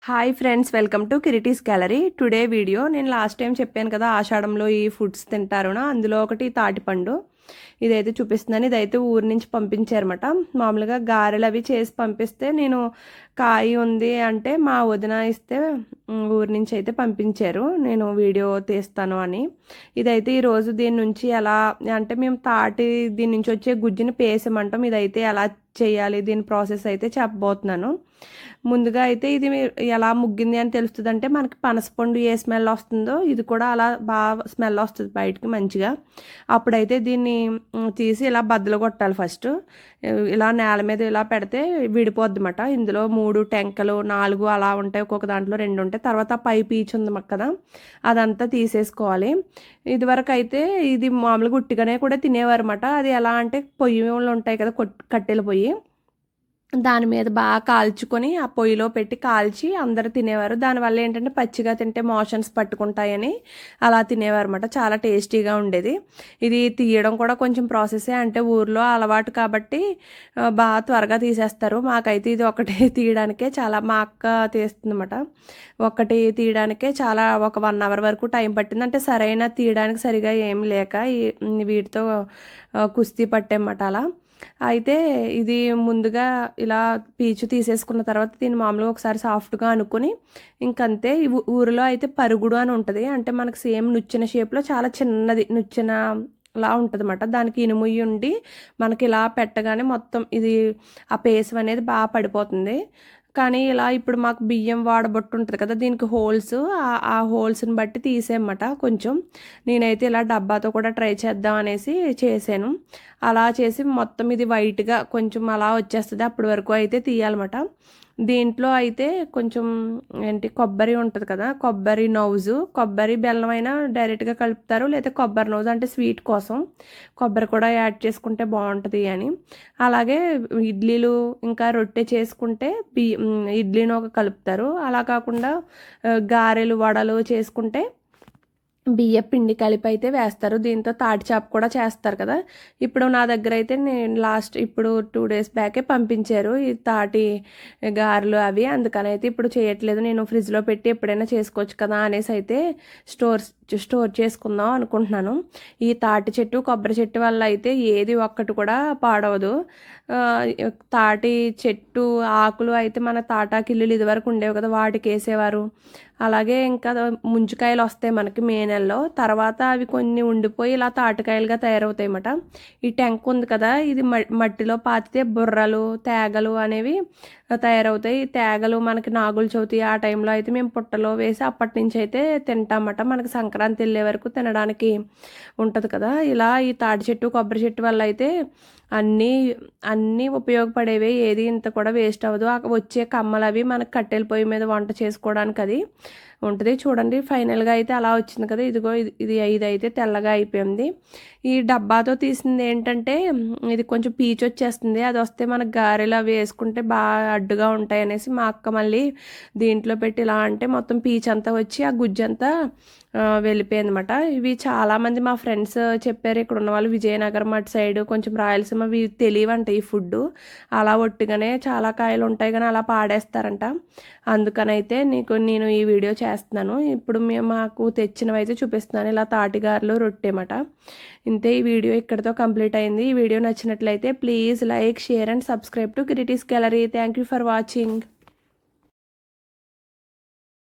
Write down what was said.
Hi friends, welcome to Kiriti's gallery. Today video నేను last time చెప్పాను కదా, ఆషాఢంలో ఈ ఫుడ్స్ తింటారునా, అందులో ఒకటి తాటిపండు. ఇదైతే చూపిస్తున్నాను. ఇదైతే ఊరి నుంచి పంపించారన్నమాట. మామూలుగా గారెలు అవి చేసి పంపిస్తే నేను కాయ ఉంది అంటే మా వదిన ఇస్తే ఊరి నుంచి అయితే పంపించారు, నేను వీడియో తీస్తాను అని. ఇదైతే ఈరోజు దీని నుంచి ఎలా అంటే మేము దీని నుంచి వచ్చే గుజ్జుని పేసామంటాం. ఇదైతే ఎలా చేయాలి, దీని ప్రాసెస్ అయితే చెప్పబోతున్నాను. ముందుగా అయితే ఇది ఎలా ముగ్గింది అని తెలుస్తుంది అంటే మనకి పనసపండు ఏ స్మెల్ వస్తుందో ఇది కూడా అలా బాగా స్మెల్ వస్తుంది బయటికి మంచిగా. అప్పుడైతే దీన్ని తీసి ఇలా బద్దలు కొట్టాలి. ఫస్ట్ ఇలా నేల మీద ఇలా పెడితే విడిపోద్ది అన్నమాట. ఇందులో 3 టెంకలు 4 అలా ఉంటాయి, ఒక్కొక్క దాంట్లో 2 ఉంటాయి. తర్వాత పై పీచు ఉంది కదా, అదంతా తీసేసుకోవాలి. ఇదివరకు అయితే ఇది మామూలుగా ఉట్టిగానే కూడా తినేవారు అన్నమాట. అది ఎలా అంటే పొయ్యి ఉంటాయి కదా, కట్టెల పొయ్యి, దాని మీద బాగా కాల్చుకొని ఆ పొయ్యిలో పెట్టి కాల్చి అందరూ తినేవారు. దానివల్ల ఏంటంటే పచ్చిగా తింటే మోషన్స్ పట్టుకుంటాయని అలా తినేవారు అనమాట. చాలా టేస్టీగా ఉండేది. ఇది తీయడం కూడా కొంచెం ప్రాసెసే, అంటే ఊర్లో అలవాటు కాబట్టి బాగా త్వరగా తీసేస్తారు. మాకైతే ఇది ఒకటి తీయడానికే చాలా, మా అక్క తీస్తుంది అనమాట. ఒకటి తీయడానికే చాలా ఒక 1 అవర్ వరకు టైం పట్టింది. అంటే సరైన తీయడానికి సరిగా ఏం లేక వీటితో కుస్తీ పట్టేమాట అలా. అయితే ఇది ముందుగా ఇలా పీచు తీసేసుకున్న తర్వాత దీన్ని మామూలుగా ఒకసారి సాఫ్ట్గా అనుకుని ఇంకంతే. ఊరిలో అయితే పరుగుడు అని ఉంటుంది, అంటే మనకు సేమ్ నుచ్చిన షేప్లో చాలా చిన్నది నుచ్చిన లా ఉంటుంది అన్నమాట. దానికి ఇనుముయ్యి ఉండి మనకి ఇలా పెట్టగానే మొత్తం ఇది ఆ పేసం అనేది బాగా పడిపోతుంది. కానీ ఇలా ఇప్పుడు మాకు బియ్యం వాడబొట్టు ఉంటుంది కదా, దీనికి హోల్స్, ఆ హోల్స్ని బట్టి తీసేయమాట కొంచెం. నేనైతే ఇలా డబ్బాతో కూడా ట్రై చేద్దాం అనేసి చేశాను. అలా చేసి మొత్తం ఇది వైట్గా కొంచెం అలా వచ్చేస్తుంది, అప్పటి వరకు అయితే తీయాలన్నమాట. దీంట్లో అయితే కొంచెం కొబ్బరి ఉంటుంది కదా, కొబ్బరి నౌజు, కొబ్బరి బెల్లం అయినా డైరెక్ట్గా కలుపుతారు, లేదా కొబ్బరి నౌజు అంటే స్వీట్ కోసం కొబ్బరి కూడా యాడ్ చేసుకుంటే బాగుంటుంది అని. అలాగే ఇడ్లీలు ఇంకా రొట్టె చేసుకుంటే ఇడ్లీని ఒక కలుపుతారు. అలా కాకుండా గారెలు వడలు చేసుకుంటే బియ్య పిండి కలిపి అయితే వేస్తారు. దీంతో తాటి చాప కూడా చేస్తారు కదా. ఇప్పుడు నా దగ్గర అయితే నేను ఇప్పుడు 2 డేస్ బ్యాకే పంపించారు ఈ తాటి గారెలు అవి, అందుకని అయితే ఇప్పుడు చేయట్లేదు. నేను ఫ్రిడ్జ్లో పెట్టి ఎప్పుడైనా చేసుకోవచ్చు కదా అనేసి అయితే స్టోర్ చేసుకుందాం అనుకుంటున్నాను. ఈ తాటి చెట్టు కొబ్బరి చెట్టు వల్ల అయితే ఏది ఒక్కటి కూడా పాడవదు. తాటి చెట్టు ఆకులు అయితే మన తాటాకిల్లులు ఇదివరకు ఉండేవి కదా, వాటికి వేసేవారు. అలాగే ఇంకా ముంచికాయలు వస్తాయి మనకి మే నెలలో, తర్వాత అవి కొన్ని ఉండిపోయి ఇలా తాటికాయలుగా తయారవుతాయి అన్నమాట. ఈ టెంక్ ఉంది కదా, ఇది మట్టిలో పాతితే బుర్రలు తేగలు అనేవి తయారవుతాయి. తేగలు మనకి నాగుల చవితి ఆ టైంలో అయితే మేము పుట్టలో వేసి అప్పటి నుంచి అయితే తింటామట. మనకి సంక్రాంతి వెళ్ళే వరకు తినడానికి ఉంటుంది కదా. ఇలా ఈ తాటి చెట్టు కొబ్బరి చెట్టు వల్ల అయితే అన్నీ ఉపయోగపడేవి, ఏది ఇంత కూడా వేస్ట్ అవ్వదు. వచ్చే కమ్మలు అవి మనకు కట్టెల పొయ్యి మీద వంట చేసుకోవడానికి అది ఉంటుంది. చూడండి ఫైనల్గా అయితే అలా వచ్చింది కదా. ఇదిగో ఇది అయితే తెల్లగా అయిపోయింది. ఈ డబ్బాతో తీసింది ఏంటంటే ఇది కొంచెం పీచు వచ్చేస్తుంది, అది వస్తే మనకు గారెలు అవి వేసుకుంటే బాగా అడ్డుగా ఉంటాయి అనేసి మా అక్క మళ్ళీ దీంట్లో పెట్టి ఇలా అంటే మొత్తం పీచు అంతా వచ్చి ఆ గుజ్జంతా వెళ్ళిపోయింది అనమాట. ఇవి చాలామంది మా ఫ్రెండ్స్ చెప్పారు, ఇక్కడ ఉన్న వాళ్ళు విజయనగరం అటు సైడ్ కొంచెం రాయలసీమ తెలియవంట ఈ ఫుడ్. అలా ఒట్టిగానే చాలా కాయలు ఉంటాయి కానీ అలా పాడేస్తారంట. అందుకనైతే నేను ఈ వీడియో చేస్తున్నాను. ఇప్పుడు మాకు తెచ్చినవి అయితే చూపిస్తున్నాను, ఇలా తాటిగారులు రొట్టెమాట. ఇంతే, ఈ వీడియో ఇక్కడితో కంప్లీట్ అయింది. ఈ వీడియో నచ్చినట్లయితే please like, share and subscribe to Kiriti's gallery. Thank you for watching.